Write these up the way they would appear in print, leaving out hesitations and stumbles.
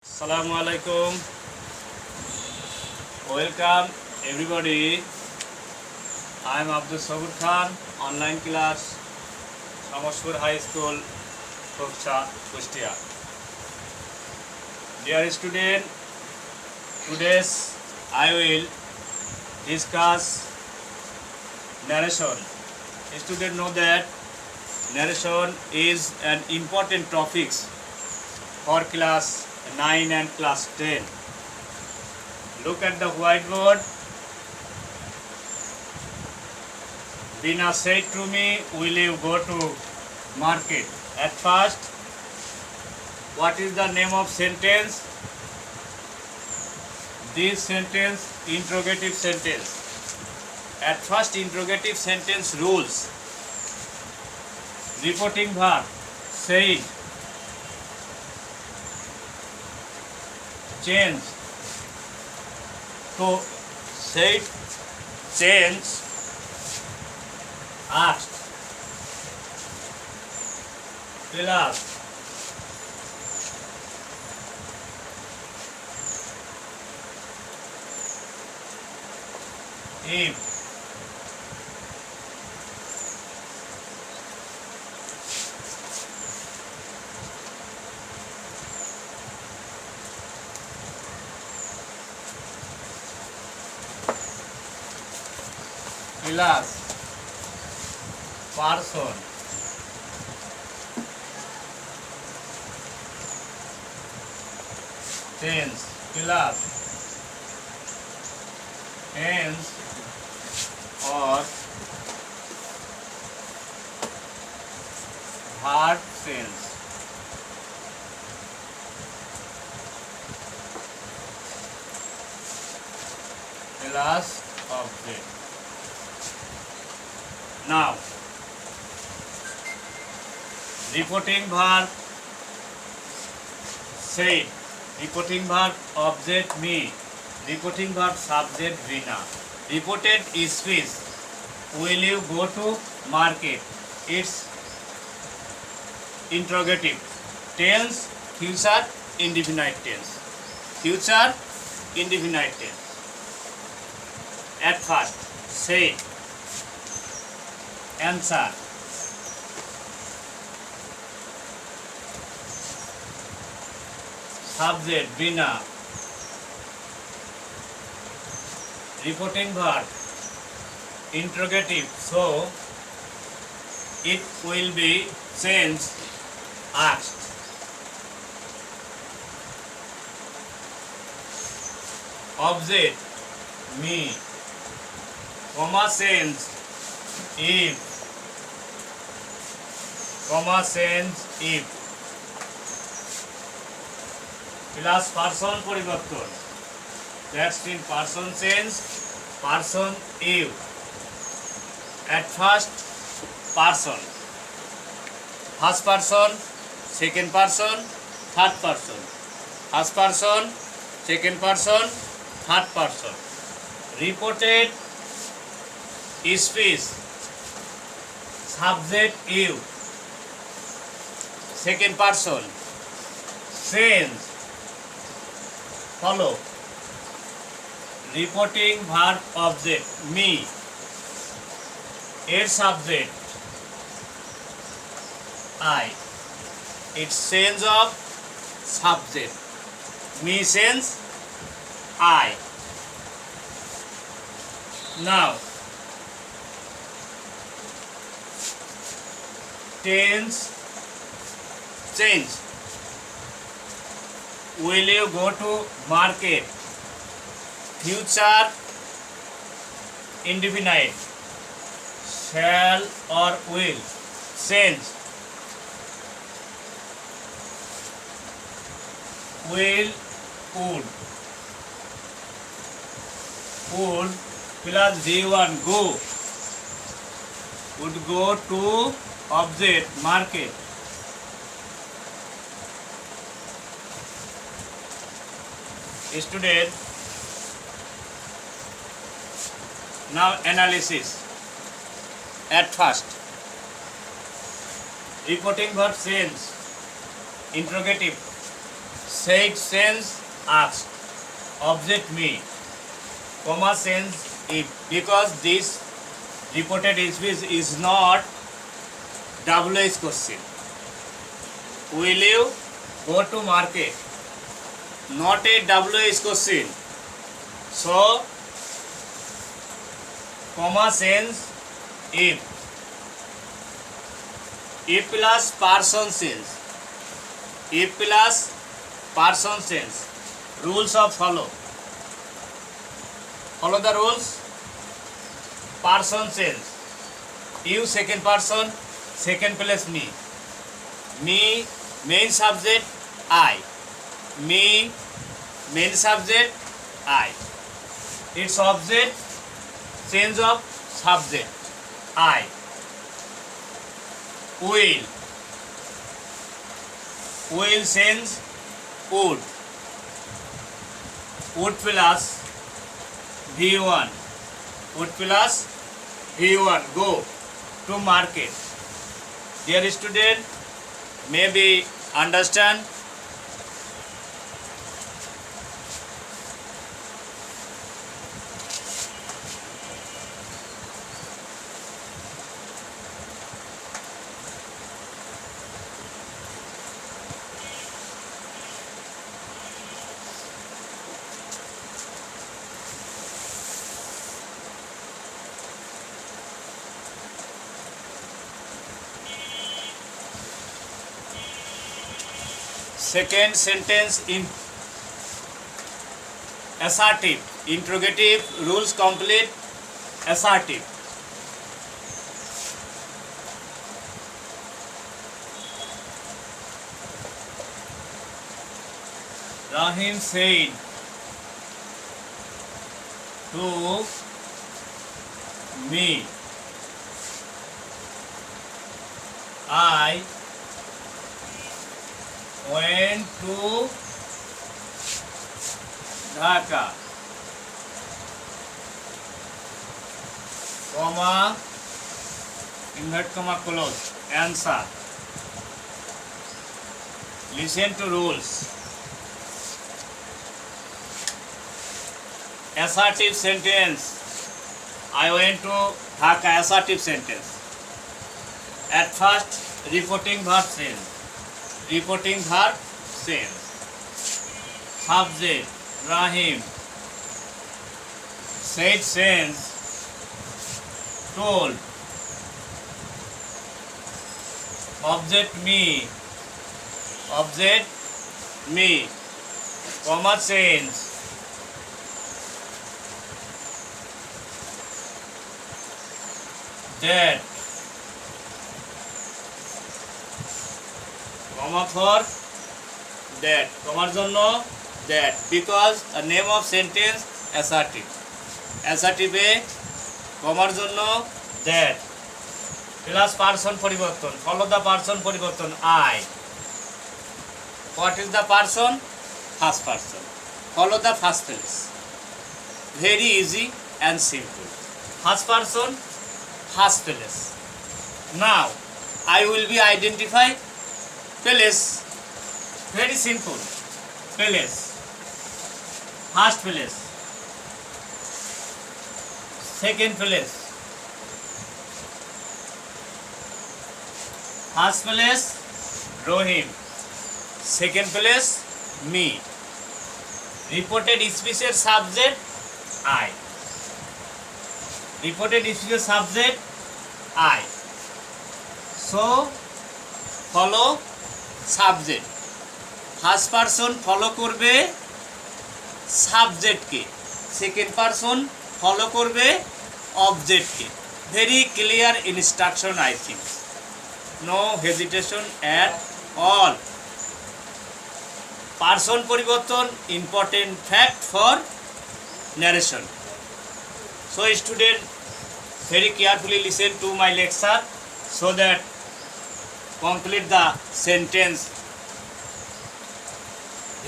Assalamu alaikum. Welcome everybody. I am Abdul Sabur Khan. Online class, Samashpur High School, Koksha, Kustia. Dear student, today I will discuss narration. Students know that narration is an important topic for class 9 and class 10. Look at the whiteboard. Bina said to me, will you go to market? At first, what is the name of sentence? This sentence, interrogative sentence. At first, interrogative sentence rules. Reporting verb, said, change. So, said, change, asked, class, if, class, person, tense, class, tense or verb tense. Class object. Now, reporting verb said, reporting verb object me, reporting verb subject Rina. Reported speech, will you go to market? It's interrogative. Tense, future indefinite tense. Future indefinite tense. At first, said, answer, subject Bina, reporting verb interrogative, so it will be changed, asked. Object me, comma change if, comma change if, plus person পরিবর্তন, that's in person change, person if. At first, person, first person, second person, third person, first person, second person, third person. Reported speech, subject you, second person, change, follow, reporting verb object me, এর subject I, it's change of subject, me change I. Now, tense change, will you go to market? Future indefinite, shall or will, change, will, would plus V1 go, would go to object market. Student, now analysis. At first, reporting verb change, interrogative, said sense asked. Object me, comma sense if, because this reported speech is not WH question. Will you go to market? Not a WH question. So, comma sense if. If plus person sense. If plus person sense. Rules of follow. Follow the rules. Person sense. You second person, second place me. Me main subject I. Me main subject I. Its object change of subject I. Will change would. Would plus V1. Would plus V1. Go to market. Dear student, maybe understand. Second sentence in assertive, interrogative, rules complete, assertive. Rahim said to me, I went to Dhaka, comma, invert comma close, answer. Listen to rules. Assertive sentence. I went to Dhaka, assertive sentence. At first, reporting verb sense. Reporting verb sense. Subject Rahim. Said sense. Told. Object me. Object me. Comma sense. That. Comma for that. Comma জন্য that. Because a name of sentence assertive. Assertive এ কমার জন্য that. Plus person পরিবর্তন. Follow the person পরিবর্তন I. What is the person? First person. Follow the first place. Very easy and simple. First person, first place. Now I will be identify place. Very simple. Place. First place. Second place. First place Rohim. Second place me. Reported species subject I. Reported species subject I. So follow subject first person follow করবে সাবজেক্টকে, second person follow করবে অবজেক্টকে। Very clear instruction I think, no hesitation at all. Person পরিবর্তন important fact for narration. So student very carefully listen to my lecture so that complete the sentence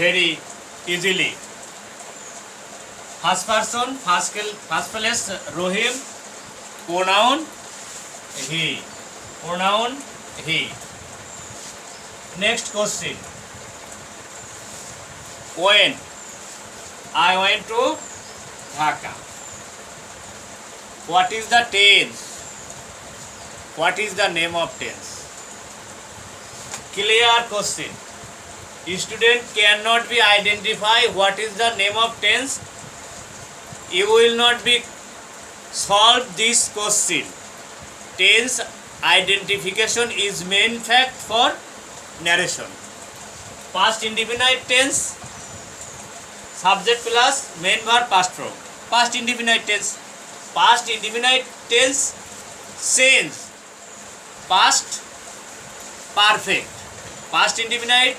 very easily. First person, first place Rohim, pronoun he, pronoun he. Next question. When I went to Dhaka. What is the tense? What is the name of tense? Clear question. Student cannot be identify what is the name of tense. You will not be solve this question. Tense identification is main fact for narration. Past indefinite tense, subject plus main verb past form. Past indefinite tense. Past indefinite tense change past perfect. Past indefinite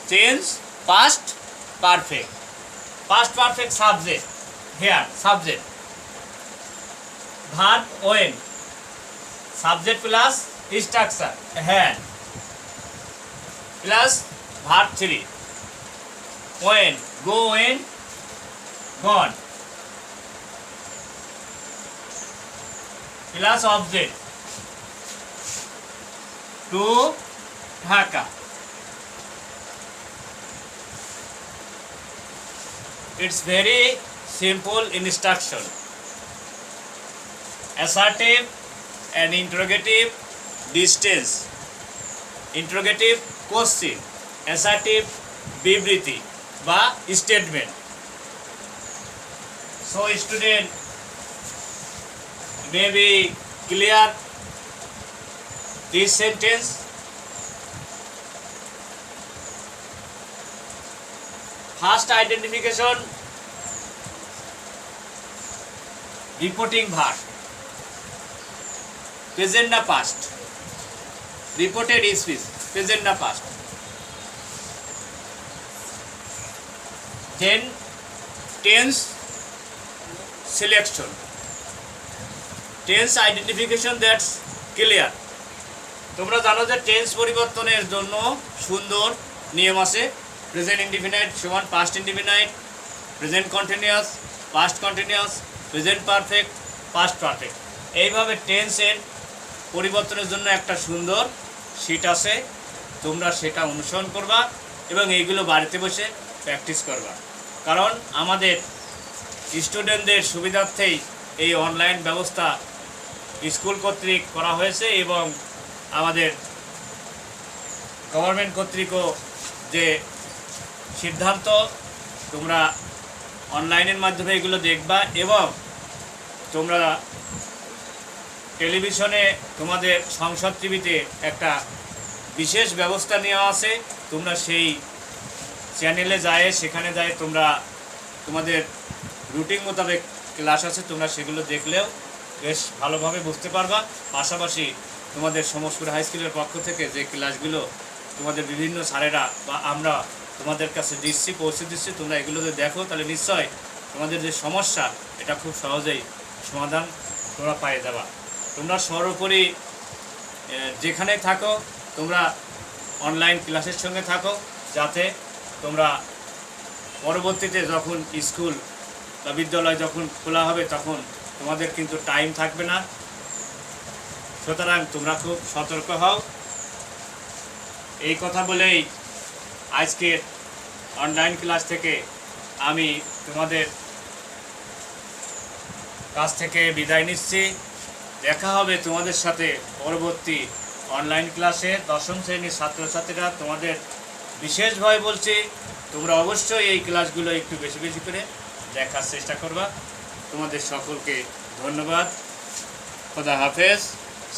change past perfect. Past perfect subject. Here subject. Verb when. Subject plus structure had plus verb 3. When, go when, gone. Plus object to Dhaka. It's very simple instruction. Assertive and interrogative distance. Interrogative question. Assertive বিবৃতি বা statement. So student may be clear this sentence. First identification, reporting verb, present na past, reported speech, present na past. Then tense selection, tense identification, that's clear. তোমরা জানো যে tense পরিবর্তনের জন্য সুন্দর নিয়ম আছে। প্রেজেন্ট ইনডিফিনাইট সমান past indefinite, present continuous past continuous, present perfect past perfect. এইভাবে টেন্সের পরিবর্তনের জন্য একটা সুন্দর শিট আছে, তোমরা সেটা অনুসরণ করবা এবং এইগুলো বাড়িতে বসে প্র্যাকটিস করবা। কারণ আমাদের স্টুডেন্টদের সুবিধার্থেই এই অনলাইন ব্যবস্থা স্কুল কর্তৃক করা হয়েছে এবং আমাদের গভর্নমেন্ট কর্তৃকও যে সিদ্ধান্ত, তোমরা অনলাইনের মাধ্যমে এগুলো দেখবা এবং তোমরা টেলিভিশনে তোমাদের সংসদ টিভিতে একটা বিশেষ ব্যবস্থা নেওয়া আছে, তোমরা সেই চ্যানেলে যায় সেখানে যায় তোমরা তোমাদের রুটিন মোতাবেক ক্লাস আছে, তোমরা সেগুলো দেখলেও বেশ ভালোভাবে বুঝতে পারবা। পাশাপাশি তোমাদের সমস্পুর হাই স্কুলের পক্ষ থেকে যে ক্লাসগুলো তোমাদের বিভিন্ন স্যারেরা বা আমরা তোমাদের কাছে দিচ্ছি, পৌঁছে দিচ্ছি, তোমরা এগুলো যদি দেখো তাহলে নিশ্চয় তোমাদের যে সমস্যা এটা খুব সহজেই সমাধান তোমরা পেয়ে যাবা। তোমরা সর্বোপরি যেখানে থাকো তোমরা অনলাইন ক্লাসের সঙ্গে থাকো, যাতে তোমরা পরবর্তীতে যখন স্কুল বা বিদ্যালয় যখন খোলা হবে তখন তোমাদের কিন্তু টাইম থাকবে না। সুতরাং তোমরা খুব সতর্ক হও। এই কথা বলেই আজকের অনলাইন ক্লাস থেকে আমি তোমাদের কাছ থেকে বিদায় নিচ্ছি। দেখা হবে তোমাদের সাথে পরবর্তী অনলাইন ক্লাসে। দশম শ্রেণীর ছাত্রছাত্রীরা তোমাদের বিশেষভাবে বলছি, তোমরা অবশ্যই এই ক্লাসগুলো একটু বেশি বেশি করে দেখার চেষ্টা করবা। তোমাদের সকলকে ধন্যবাদ। খোদা হাফেজ।